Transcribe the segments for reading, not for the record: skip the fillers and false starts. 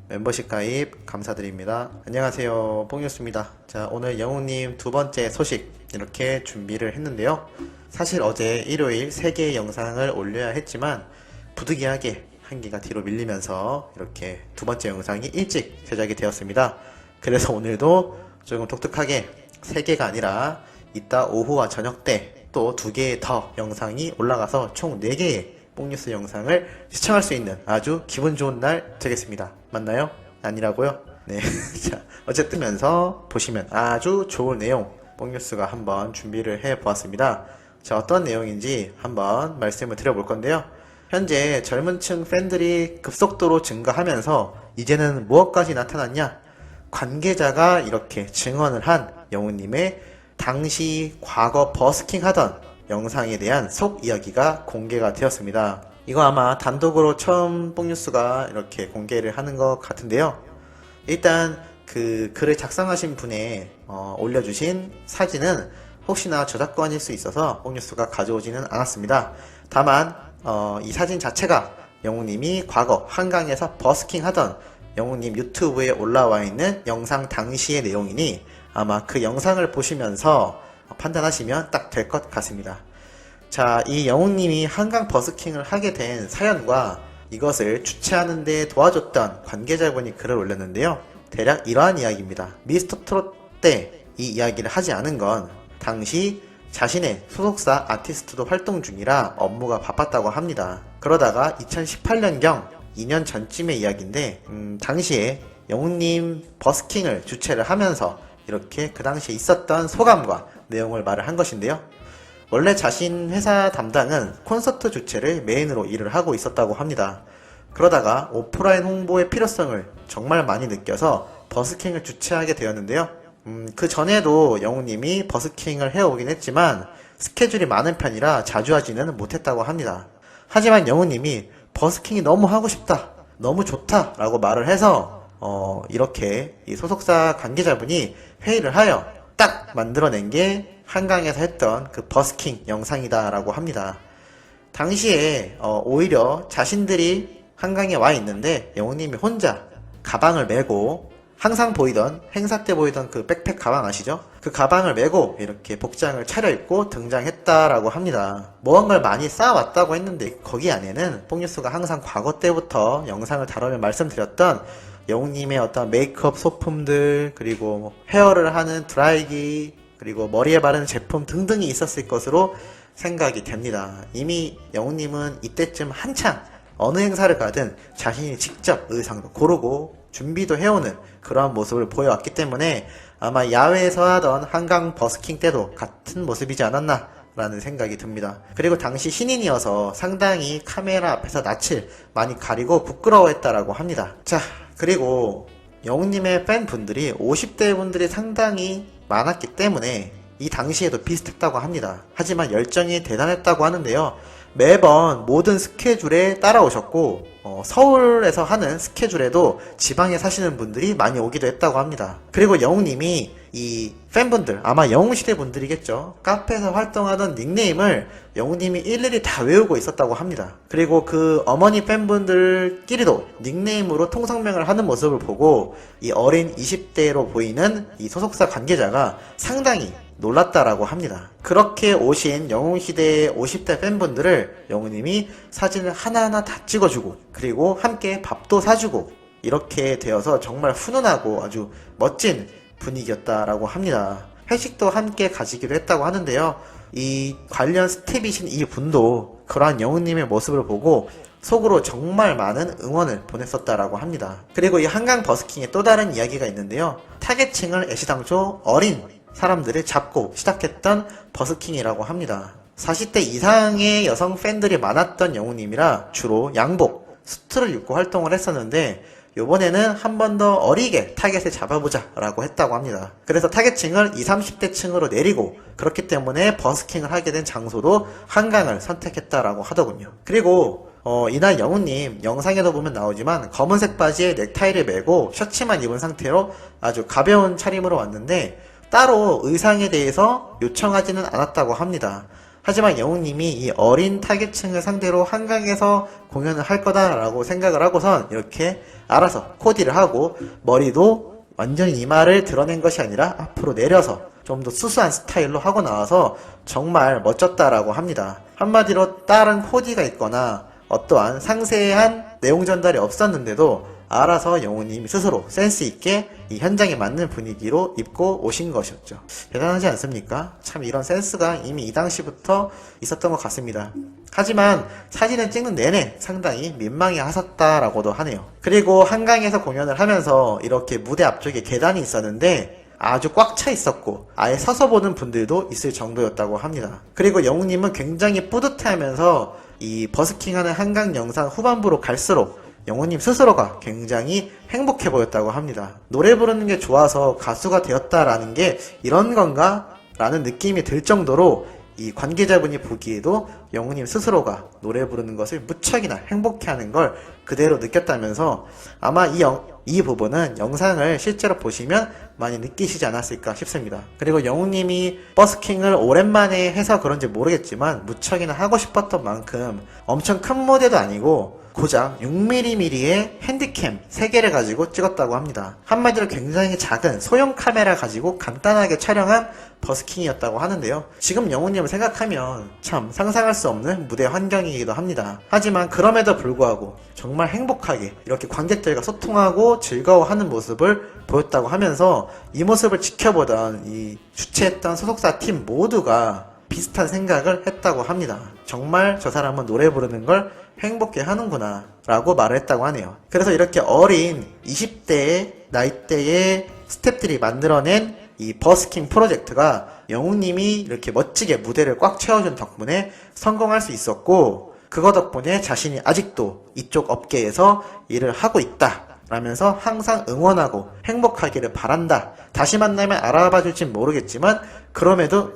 멤버십 가입 감사드립니다. 안녕하세요, 뽕뉴스입니다. 자, 오늘 영웅님 두 번째 소식 이렇게 준비를 했는데요. 사실 어제 일요일 3개의 영상을 올려야 했지만 부득이하게 한 개가 뒤로 밀리면서 이렇게 두 번째 영상이 일찍 제작이 되었습니다. 그래서 오늘도 조금 독특하게 3개가 아니라 이따 오후와 저녁 때 또 2개 더 영상이 올라가서 총 4개의 뽕뉴스 영상을 시청할 수 있는 아주 기분 좋은 날 되겠습니다. 맞나요? 아니라고요? 네. 자, 어쨌든면서 보시면 아주 좋은 내용 뽕뉴스가 한번 준비를 해 보았습니다. 자, 어떤 내용인지 한번 말씀을 드려볼 건데요. 현재 젊은 층 팬들이 급속도로 증가하면서 이제는 무엇까지 나타났냐? 관계자가 이렇게 증언을 한 영우님의 당시 과거 버스킹 하던 영상에 대한 속 이야기가 공개가 되었습니다. 이거 아마 단독으로 처음 뽕뉴스가 이렇게 공개를 하는 것 같은데요. 일단 그 글을 작성하신 분의 올려주신 사진은 혹시나 저작권일 수 있어서 뽕뉴스가 가져오지는 않았습니다. 다만 이 사진 자체가 영웅님이 과거 한강에서 버스킹 하던 영웅님 유튜브에 올라와 있는 영상 당시의 내용이니 아마 그 영상을 보시면서 판단하시면 딱 될 것 같습니다. 자, 이 영웅님이 한강 버스킹을 하게 된 사연과 이것을 주최하는 데 도와줬던 관계자분이 글을 올렸는데요. 대략 이러한 이야기입니다. 미스터 트롯 때 이 이야기를 하지 않은 건 당시 자신의 소속사 아티스트도 활동 중이라 업무가 바빴다고 합니다. 그러다가 2018년경 2년 전쯤의 이야기인데 당시에 영웅님 버스킹을 주최를 하면서 이렇게 그 당시에 있었던 소감과 내용을 말을 한 것인데요. 원래 자신 회사 담당은 콘서트 주최를 메인으로 일을 하고 있었다고 합니다. 그러다가 오프라인 홍보의 필요성을 정말 많이 느껴서 버스킹을 주최하게 되었는데요. 그 전에도 영웅님이 버스킹을 해오긴 했지만 스케줄이 많은 편이라 자주 하지는 못했다고 합니다. 하지만 영웅님이 버스킹이 너무 하고 싶다, 너무 좋다 라고 말을 해서 이렇게 이 소속사 관계자분이 회의를 하여 딱 만들어낸 게 한강에서 했던 그 버스킹 영상이다 라고 합니다. 당시에 오히려 자신들이 한강에 와 있는데 영웅님이 혼자 가방을 메고 항상 보이던 행사 때 보이던 그 백팩 가방 아시죠? 그 가방을 메고 이렇게 복장을 차려입고 등장했다라고 합니다. 무언가를 많이 쌓아왔다고 했는데 거기 안에는 뽕뉴스가 항상 과거 때부터 영상을 다루며 말씀드렸던 영웅님의 어떤 메이크업 소품들, 그리고 뭐 헤어를 하는 드라이기, 그리고 머리에 바르는 제품 등등이 있었을 것으로 생각이 됩니다. 이미 영웅님은 이때쯤 한창 어느 행사를 가든 자신이 직접 의상도 고르고 준비도 해오는 그러한 모습을 보여왔기 때문에 아마 야외에서 하던 한강 버스킹 때도 같은 모습이지 않았나 라는 생각이 듭니다. 그리고 당시 신인이어서 상당히 카메라 앞에서 낯을 많이 가리고 부끄러워했다라고 합니다. 자, 그리고 영웅님의 팬분들이 50대 분들이 상당히 많았기 때문에 이 당시에도 비슷했다고 합니다. 하지만 열정이 대단했다고 하는데요. 매번 모든 스케줄에 따라오셨고 서울에서 하는 스케줄에도 지방에 사시는 분들이 많이 오기도 했다고 합니다. 그리고 영웅님이 이 팬분들, 아마 영웅시대 분들이겠죠. 카페에서 활동하던 닉네임을 영웅님이 일일이 다 외우고 있었다고 합니다. 그리고 그 어머니 팬분들끼리도 닉네임으로 통성명을 하는 모습을 보고 이 어린 20대로 보이는 이 소속사 관계자가 상당히 놀랐다라고 합니다. 그렇게 오신 영웅시대의 50대 팬분들을 영웅님이 사진을 하나하나 다 찍어주고 그리고 함께 밥도 사주고 이렇게 되어서 정말 훈훈하고 아주 멋진 분위기였다라고 합니다. 회식도 함께 가지기로 했다고 하는데요. 이 관련 스텝이신 이 분도 그러한 영웅님의 모습을 보고 속으로 정말 많은 응원을 보냈었다라고 합니다. 그리고 이 한강 버스킹의 또 다른 이야기가 있는데요. 타겟층을 애시당초 어린 사람들을 잡고 시작했던 버스킹이라고 합니다. 40대 이상의 여성 팬들이 많았던 영웅님이라 주로 양복, 수트를 입고 활동을 했었는데 요번에는 한 번 더 어리게 타겟을 잡아보자 라고 했다고 합니다. 그래서 타겟층을 20, 30대 층으로 내리고 그렇기 때문에 버스킹을 하게 된 장소도 한강을 선택했다라고 하더군요. 그리고 이날 영웅님 영상에도 보면 나오지만 검은색 바지에 넥타이를 메고 셔츠만 입은 상태로 아주 가벼운 차림으로 왔는데 따로 의상에 대해서 요청하지는 않았다고 합니다. 하지만 영웅님이 이 어린 타겟층을 상대로 한강에서 공연을 할 거다라고 생각을 하고선 이렇게 알아서 코디를 하고 머리도 완전히 이마를 드러낸 것이 아니라 앞으로 내려서 좀 더 수수한 스타일로 하고 나와서 정말 멋졌다라고 합니다. 한마디로 다른 코디가 있거나 어떠한 상세한 내용 전달이 없었는데도 알아서 영웅님이 스스로 센스 있게 이 현장에 맞는 분위기로 입고 오신 것이었죠. 대단하지 않습니까? 참 이런 센스가 이미 이 당시부터 있었던 것 같습니다. 하지만 사진을 찍는 내내 상당히 민망해 하셨다라고도 하네요. 그리고 한강에서 공연을 하면서 이렇게 무대 앞쪽에 계단이 있었는데 아주 꽉 차 있었고 아예 서서 보는 분들도 있을 정도였다고 합니다. 그리고 영웅님은 굉장히 뿌듯해하면서 이 버스킹하는 한강 영상 후반부로 갈수록 영웅님 스스로가 굉장히 행복해 보였다고 합니다. 노래 부르는 게 좋아서 가수가 되었다라는 게 이런 건가? 라는 느낌이 들 정도로 이 관계자분이 보기에도 영웅님 스스로가 노래 부르는 것을 무척이나 행복해하는 걸 그대로 느꼈다면서 아마 이 부분은 영상을 실제로 보시면 많이 느끼시지 않았을까 싶습니다. 그리고 영웅님이 버스킹을 오랜만에 해서 그런지 모르겠지만 무척이나 하고 싶었던 만큼 엄청 큰 무대도 아니고 고작 6mm의 핸디캠 3개를 가지고 찍었다고 합니다. 한마디로 굉장히 작은 소형 카메라 가지고 간단하게 촬영한 버스킹이었다고 하는데요. 지금 영웅님을 생각하면 참 상상할 수 없는 무대 환경이기도 합니다. 하지만 그럼에도 불구하고 정말 행복하게 이렇게 관객들과 소통하고 즐거워하는 모습을 보였다고 하면서 이 모습을 지켜보던 이 주최했던 소속사 팀 모두가 비슷한 생각을 했다고 합니다. 정말 저 사람은 노래 부르는 걸 행복해 하는구나 라고 말을 했다고 하네요. 그래서 이렇게 어린 20대의 나이대의 스태프들이 만들어낸 이 버스킹 프로젝트가 영웅님이 이렇게 멋지게 무대를 꽉 채워준 덕분에 성공할 수 있었고 그거 덕분에 자신이 아직도 이쪽 업계에서 일을 하고 있다 라면서 항상 응원하고 행복하기를 바란다. 다시 만나면 알아봐 줄진 모르겠지만 그럼에도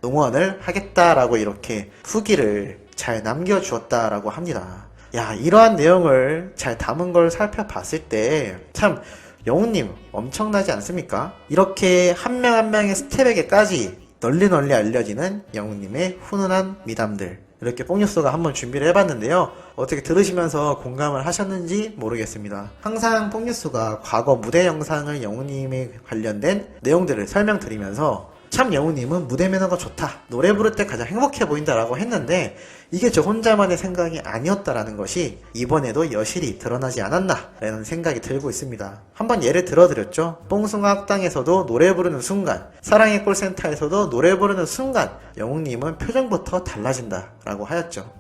응원을 하겠다라고 이렇게 후기를 잘 남겨주었다라고 합니다. 야, 이러한 내용을 잘 담은 걸 살펴봤을 때 참 영웅님 엄청나지 않습니까? 이렇게 한 명 한 명의 스텝에게까지 널리 알려지는 영웅님의 훈훈한 미담들, 이렇게 뽕뉴스가 한번 준비를 해봤는데요. 어떻게 들으시면서 공감을 하셨는지 모르겠습니다. 항상 뽕뉴스가 과거 무대 영상을 영웅님에 관련된 내용들을 설명드리면서 참 영웅님은 무대 매너가 좋다, 노래 부를 때 가장 행복해 보인다 라고 했는데 이게 저 혼자만의 생각이 아니었다라는 것이 이번에도 여실히 드러나지 않았나 라는 생각이 들고 있습니다. 한번 예를 들어드렸죠. 뽕숭아 학당에서도 노래 부르는 순간, 사랑의 콜센터에서도 노래 부르는 순간 영웅님은 표정부터 달라진다 라고 하였죠.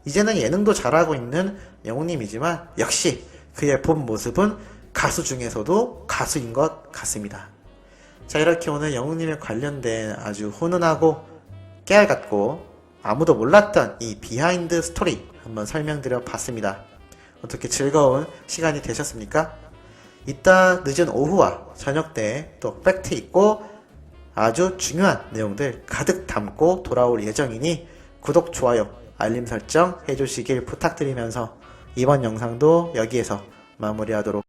이제는 예능도 잘하고 있는 영웅님이지만 역시 그의 본 모습은 가수 중에서도 가수인 것 같습니다. 자, 이렇게 오늘 영웅님에 관련된 아주 훈훈하고 깨알같고 아무도 몰랐던 이 비하인드 스토리 한번 설명드려 봤습니다. 어떻게 즐거운 시간이 되셨습니까? 이따 늦은 오후와 저녁 때 또 팩트 있고 아주 중요한 내용들 가득 담고 돌아올 예정이니 구독, 좋아요, 알림 설정 해주시길 부탁드리면서 이번 영상도 여기에서 마무리하도록